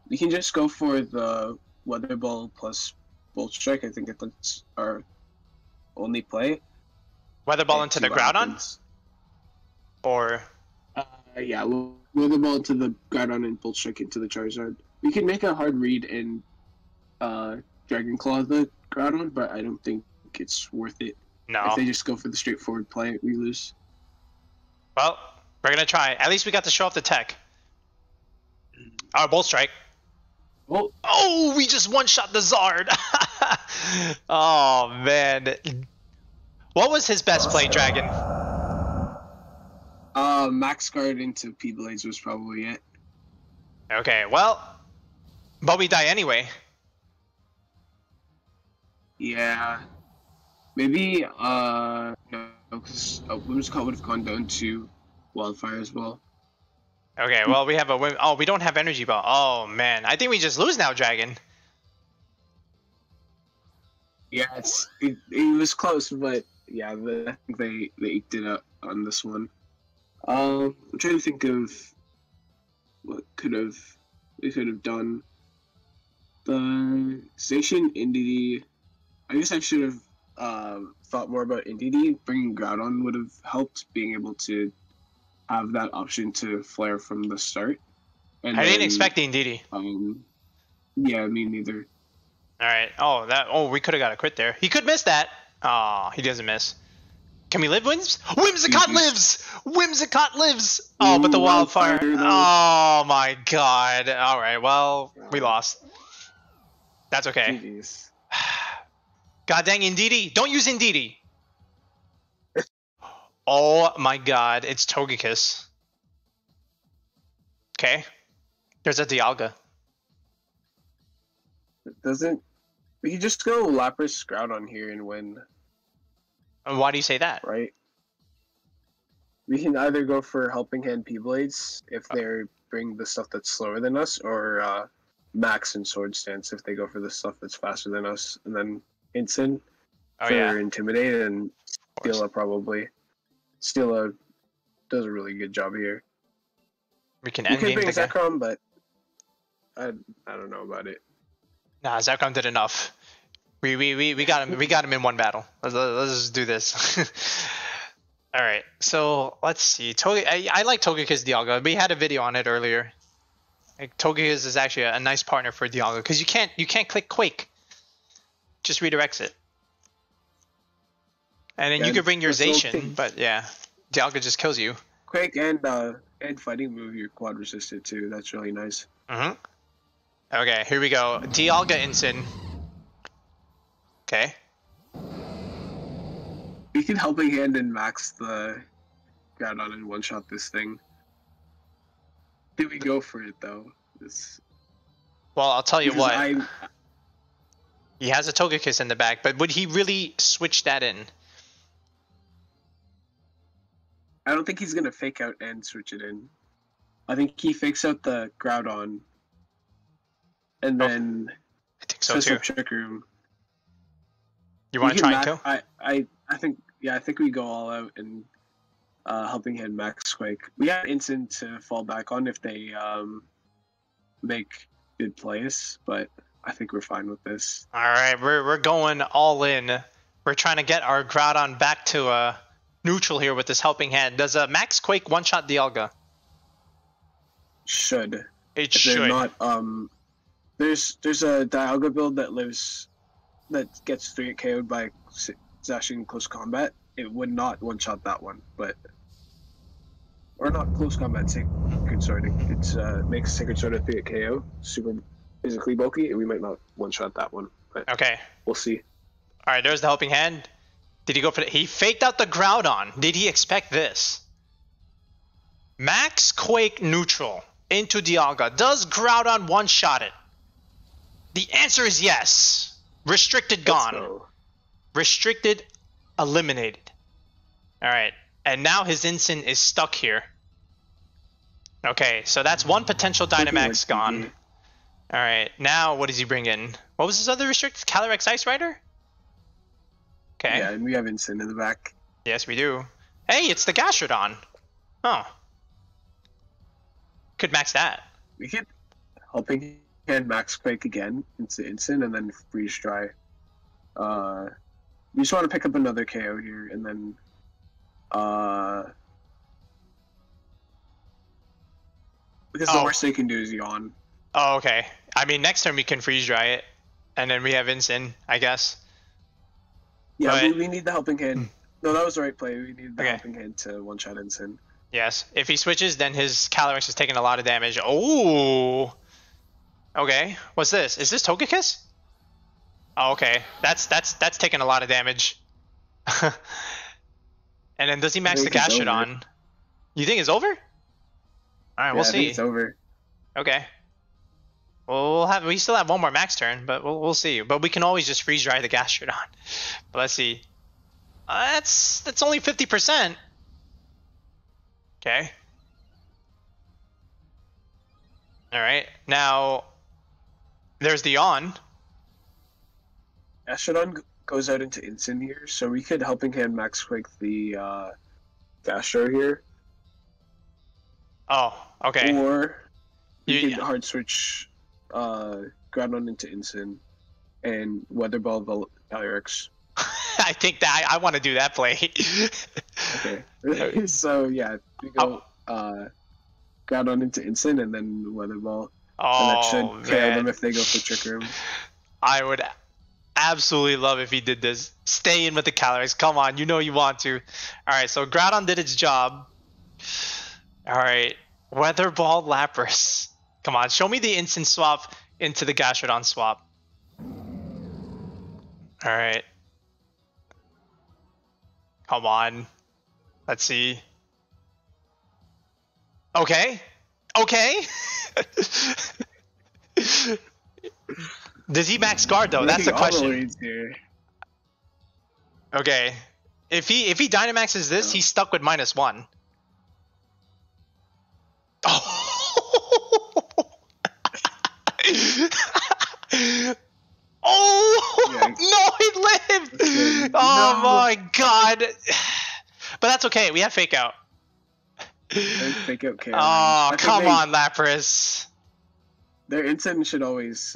we can just go for the Weather Ball plus Bolt Strike. I think that's our only play. Weather Ball into the Groudon? Or... yeah, Weather Ball into the Groudon and Bolt Strike into the Charizard. We can make a hard read and Dragon Claw the Groudon, but I don't think it's worth it. No. If they just go for the straightforward play, we lose. Well, we're gonna try. At least we got to show off the tech. Our Bolt Strike. Oh, we just one-shot the Zard. Oh, man. What was his best play, Dragon? Max Guard into P-Blades was probably it. Okay, well, but we die anyway. Yeah. Maybe, no, because Whimsicott would have gone down to Wildfire as well. Okay, well, we have a win. Oh, we don't have Energy Ball. Oh, man. I think we just lose now, Dragon. Yeah, it was close, but yeah, I think they eked it up on this one. I'm trying to think of what we could have done. The Zacian Indeedee. I guess I should have thought more about Indeedee. Bringing Groudon would have helped, being able to have that option to flare from the start. And I didn't expect the Indeedee. Yeah, me neither. All right. Oh, we could have got a crit there. He could miss that. Oh, he doesn't miss. Can we live, Whimsicott lives! Whimsicott lives! Oh, but the wildfire. Oh my god. All right, well, we lost. That's okay. Jeez. God dang Indeedee. Don't use Indeedee. Oh my god, it's Togekiss. Okay. There's a Dialga. We can just go Lapras Groudon here and win. And why do you say that? Right? We can either go for Helping Hand P-Blades if they bring the stuff that's slower than us, or Max and Sword Stance if they go for the stuff that's faster than us, and then Incin for Intimidate, and Steela probably. Steela does a really good job here. We can end game the Zekrom, but I don't know about it. Nah, Zekrom did enough. We got him. We got him in one battle. Let's just do this. All right. So let's see. I like Togekiss Dialga. We had a video on it earlier. Like, Togekiss is actually a nice partner for Dialga because you can't click Quake. Just redirects it. And then you could bring your Zacian, but yeah, Dialga just kills you. Quake and fighting move, you're quad resisted too. That's really nice. Okay, here we go. Dialga Incin. Okay. We can Helping Hand and Max the Groudon and one-shot this thing. Did we go for it though? Well, I'll tell you what. He has a Togekiss in the back, but would he really switch that in? I don't think he's going to fake out and switch it in. I think he fakes out the Groudon and then I think so too. Trick Room. You want to try and kill? I think we go all out and Helping Hand Max Quake. We have Incin to fall back on if they make good plays, but I think we're fine with this. All right, we're going all in. We're trying to get our Groudon back to neutral here with this Helping Hand. Does a Max Quake one-shot Dialga? Should. It if should. They're not, there's a Dialga build that gets 3 KO'd by Zacian close combat. It would not one-shot that one, but or not close combat, Sacred Sword. It makes Sacred Sword a 3 KO, super physically bulky, and we might not one-shot that one. But okay. We'll see. All right, there's the Helping Hand. Did he go for it? He faked out the Groudon. Did he expect this? Max Quake neutral into Dialga. Does Groudon one-shot it? The answer is yes. Restricted gone. Restricted eliminated. All right. And now his Incin is stuck here. Okay, so that's one potential Dynamax gone. All right, now what does he bring in? What was his other restricted? Calyrex-Ice Rider? Okay. Yeah, and we have Incin in the back. Yes, we do. Hey, it's the Gastrodon. Oh. Could max that. We could Helping Hand Max Quake again into Incin and then Freeze Dry. We just want to pick up another KO here and then because the worst they can do is Yawn. Oh, okay. I mean, next turn we can Freeze Dry it, and then we have Incin, I guess. Yeah, but... we need the Helping Hand. No, that was the right play. We need the Helping Hand to one-shot Incin. Yes. If he switches, then his Calyrex is taking a lot of damage. Oh. Okay. What's this? Is this Togekiss? Oh, okay. That's taking a lot of damage. And then does he max the Gastrodon? You think it's over? All right, we'll see. I think it's over. Okay. Well, we still have one more max turn, but we'll see. But we can always just freeze dry the Gastrodon. But let's see. That's only 50%. Okay. All right. Now there's the Yawn. Gastrodon goes out into Incin here, so we could Helping Hand Max Quake the Gastro here. Oh, okay. Or you could hard switch Groudon into Incin and Weather Ball Calyrex. I think that I want to do that play. Okay. So yeah, we go Groudon into Incin and then Weather Ball. Oh, and that should KO them if they go for Trick Room. I would absolutely love if he did this. Stay in with the Calyrex. Come on, you know you want to. Alright, so Groudon did its job. Alright, Weather Ball Lapras. Come on, show me the instant swap into the Gastrodon swap. Alright. Come on. Let's see. Okay. Okay. Does he max guard though? That's the question. Okay. If he Dynamaxes this, he's stuck with -1. Oh. Oh yeah. No, he lived. Okay. Oh no. My god. But that's okay. We have Fake Out. Fake Out KO. Oh, come on, Lapras. Their Incin should always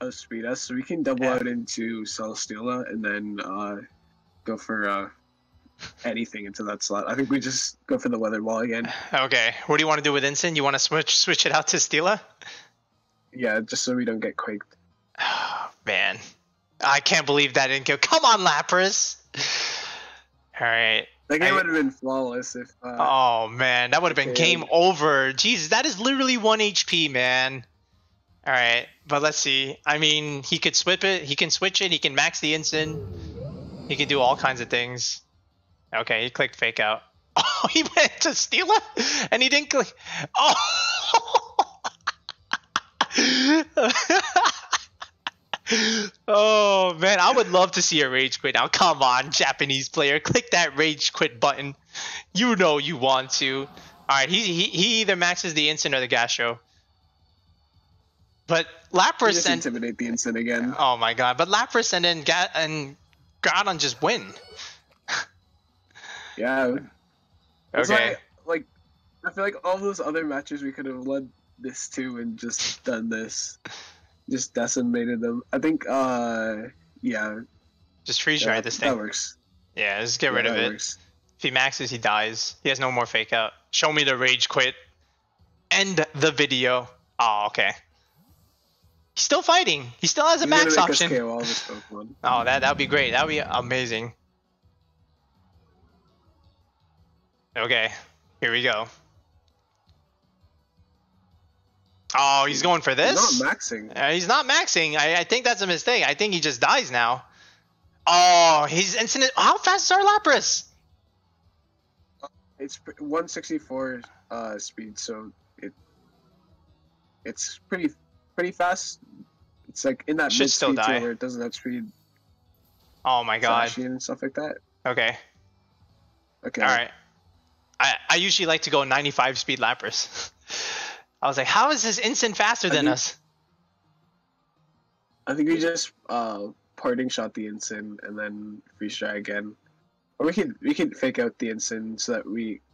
outspeed us, so we can double out into Celesteela and then go for anything into that slot. I think we just go for the Weather Ball again. Okay. What do you want to do with Incin? You want to switch it out to Steela? Yeah, just so we don't get quaked. Oh, man. I can't believe that didn't go. Come on, Lapras. All right. That game would have been flawless if... oh, man. That would have been game over. Jesus, that is literally 1 HP, man. All right. But let's see. I mean, he could switch it. He can switch it. He can max the Incin. He can do all kinds of things. Okay, he clicked Fake Out. Oh, he went to Steela? And he didn't click... Oh! Oh man, I would love to see a rage quit now. Come on, Japanese player, click that rage quit button. You know you want to. All right, he either maxes the Incin or the Gastro. But Lapras just intimidate the Incin again. Oh my god! But Lapras and then Groudon just win. Yeah. Okay. Like I feel like all those other matches we could have led this to and just done this. Just decimated them. I think, yeah. Just freeze dry this thing. That works. Yeah, just get rid of it. Works. If he maxes, he dies. He has no more Fake Out. Show me the rage quit. End the video. Oh, okay. He's still fighting. He still has a max option. Oh, that would be great. That would be amazing. Okay, here we go. Oh, he's going for this? He's not maxing. He's not maxing. I think that's a mistake. I think he just dies now. Oh, he's instant. How fast is our Lapras? It's 164 speed, so it's pretty fast. It's like in that Should still die. Where it doesn't have speed. Oh my god. Zacian and stuff like that. Okay. Okay. All right. I usually like to go 95 speed Lapras. I was like, how is this instant faster than us? I think we just parting shot the Incin and then freeze dry again. Or we could fake out the Incin so that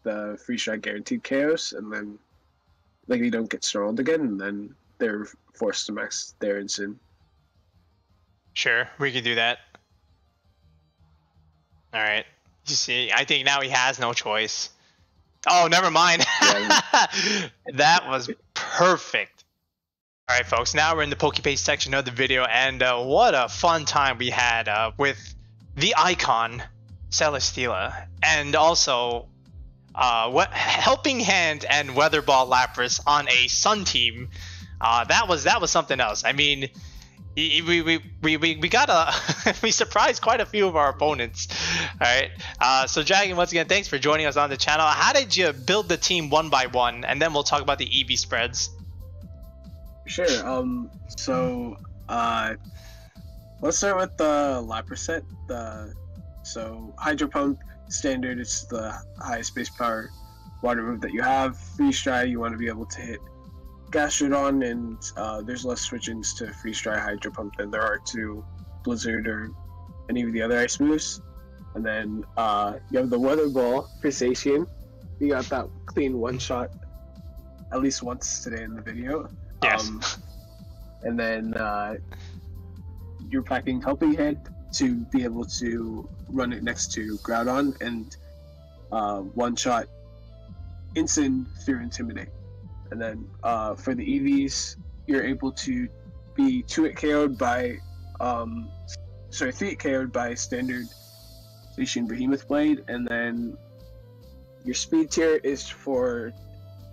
the freeze dry guaranteed chaos, and then like they don't get snarled again, and then they're forced to max their Incin. Sure, we can do that. All right. You see, I think now he has no choice. Oh, never mind. That was perfect. All right, folks. Now we're in the Pokepaste section of the video, and what a fun time we had with the icon Celesteela, and also Helping Hand and Weather Ball Lapras on a Sun team. That was something else. I mean, we got we surprised quite a few of our opponents. All right. So Dragon, once again, thanks for joining us on the channel. How did you build the team one by one, and then we'll talk about the EV spreads. Sure. So let's start with the Lapras set. So Hydro Pump standard is the highest base power water move that you have. Freeze Dry, you want to be able to hit Gastrodon, and there's less switch-ins to Freeze Dry Hydro Pump than there are to Blizzard or any of the other ice moves. And then you have the Weather Ball for Zacian. You got that clean one-shot at least once today in the video. Yes. And then you're packing Helping Hand to be able to run it next to Groudon and one-shot Incin through Intimidate. And then for the EVs, you're able to be 2-hit KO'd by 3-hit KO'd by standard Zacian Behemoth Blade, and then your speed tier is for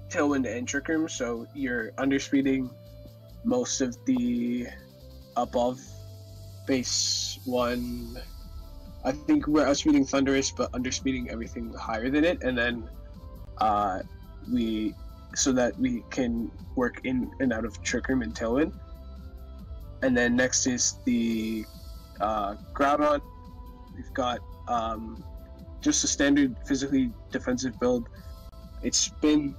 Tailwind and Trick Room, so you're underspeeding most of the above base 1. I think we're outspeeding Thundurus, but underspeeding everything higher than it, and then so that we can work in and out of Trick Room and Tailwind. And then next is the Groudon. We've got just a standard physically defensive build. It's been,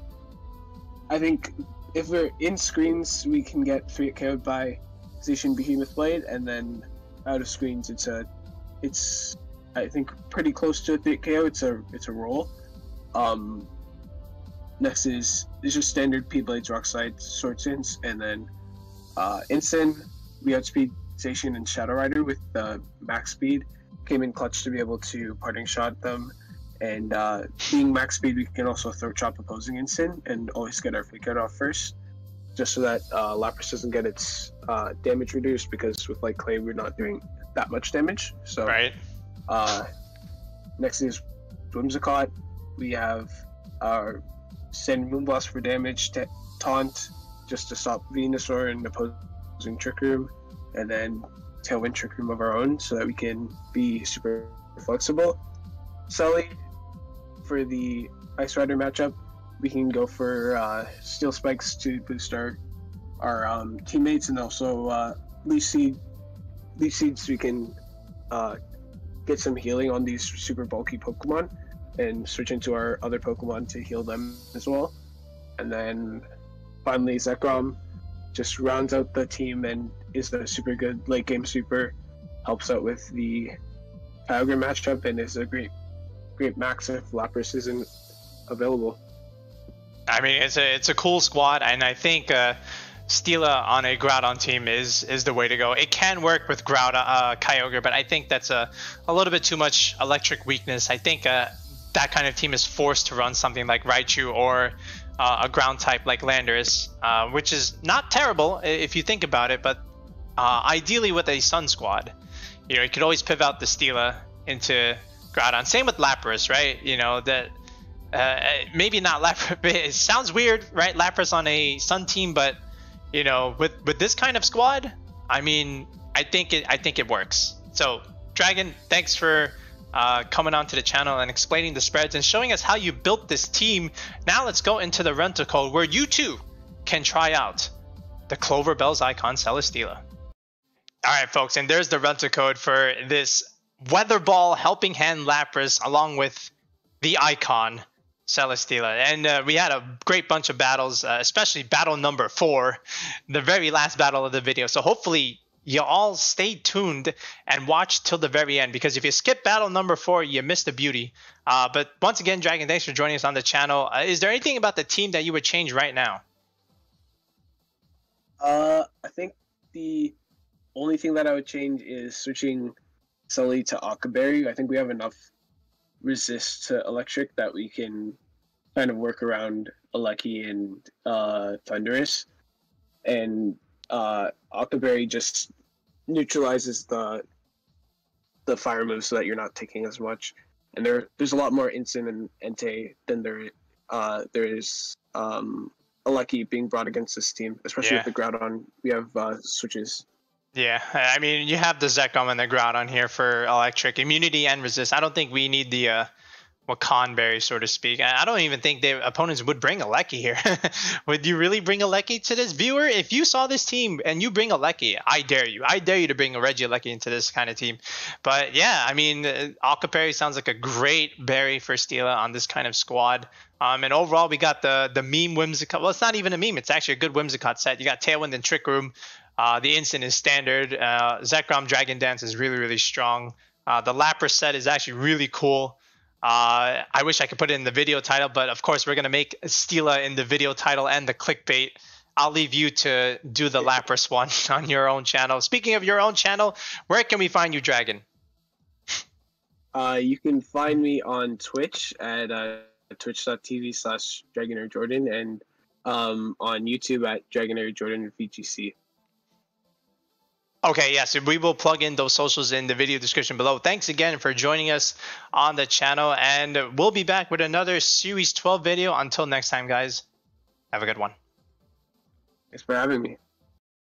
I think, if we're in screens, we can get 3-hit KO'd by Zacian Behemoth Blade, and then out of screens, it's I think pretty close to a 3-hit KO. It's a roll. Next is just standard P-Blades, Rock Slide, Sword Sense, and then Incin. We outspeed Zacian and Shadow Rider with the max speed. Came in clutch to be able to parting shot them, and being max speed, we can also throat chop opposing Incin and always get our fake out off first, just so that Lapras doesn't get its damage reduced, because with Light Clay we're not doing that much damage. So right. Next is Whimsicott. We have our standard Moonblast for damage, Taunt just to stop Venusaur and opposing Trick Room, and then Tailwind Trick Room of our own so that we can be super flexible. Sully, for the Ice Rider matchup, we can go for Steel Spikes to boost our teammates, and also Leaf Seeds so we can get some healing on these super bulky Pokemon and switch into our other Pokemon to heal them as well. And then finally Zekrom just rounds out the team and is a super good late game sweeper, helps out with the Kyogre matchup, and is a great max if Lapras isn't available. I mean, it's a cool squad, and I think Steela on a Groudon team is the way to go. It can work with Kyogre, but I think that's a little bit too much electric weakness. I think that kind of team is forced to run something like Raichu or a ground type like Landorus, which is not terrible if you think about it, but ideally with a Sun squad, you could always pivot out the Steela into Groudon. Same with Lapras, right? That maybe not Lapras. It sounds weird, right? Lapras on a Sun team, but with this kind of squad, I mean, I think it works. So Dragon, thanks for coming onto the channel and explaining the spreads and showing us how you built this team. Now let's go into the rental code where you too can try out the CloverBells icon Celesteela. Alright folks, and there's the rental code for this Weather Ball Helping Hand Lapras along with the icon Celesteela. And we had a great bunch of battles, especially battle number 4, the very last battle of the video. So hopefully you all stay tuned and watch till the very end, because if you skip battle number 4, you miss the beauty. But once again, Dragon, thanks for joining us on the channel. Is there anything about the team that you would change right now? I think the only thing that I would change is switching Sully to Octoberry. I think we have enough resist to electric that we can kind of work around Regieleki and Thundurus. And Octoberry just neutralizes the fire moves so that you're not taking as much. And there's a lot more Incin and Entei than there is Regieleki being brought against this team, especially with the Groudon. We have switches. Yeah, I mean, you have the Zekrom and the Groudon here for electric immunity and resist. I don't think we need the Wakanberry, so to speak. I don't even think the opponents would bring Regieleki here. Would you really bring Regieleki to this? Viewer, if you saw this team and you bring Regieleki, I dare you. I dare you to bring a Regieleki into this kind of team. But yeah, I mean, Octoberry sounds like a great berry for Celesteela on this kind of squad. And overall, we got the meme Whimsicott. Well, it's not even a meme. It's actually a good Whimsicott set. You got Tailwind and Trick Room. The Instant is standard. Zekrom Dragon Dance is really, really strong. The Lapras set is actually really cool. I wish I could put it in the video title, but of course we're going to make Celesteela in the video title and the clickbait. I'll leave you to do the Lapras one on your own channel. Speaking of your own channel, where can we find you, Dragon? You can find me on Twitch at twitch.tv/DragonairJordan and on YouTube at DragonairJordan VGC. Okay, yes, we will plug in those socials in the video description below. Thanks again for joining us on the channel, and we'll be back with another Series 12 video. Until next time, guys, have a good one. Thanks for having me.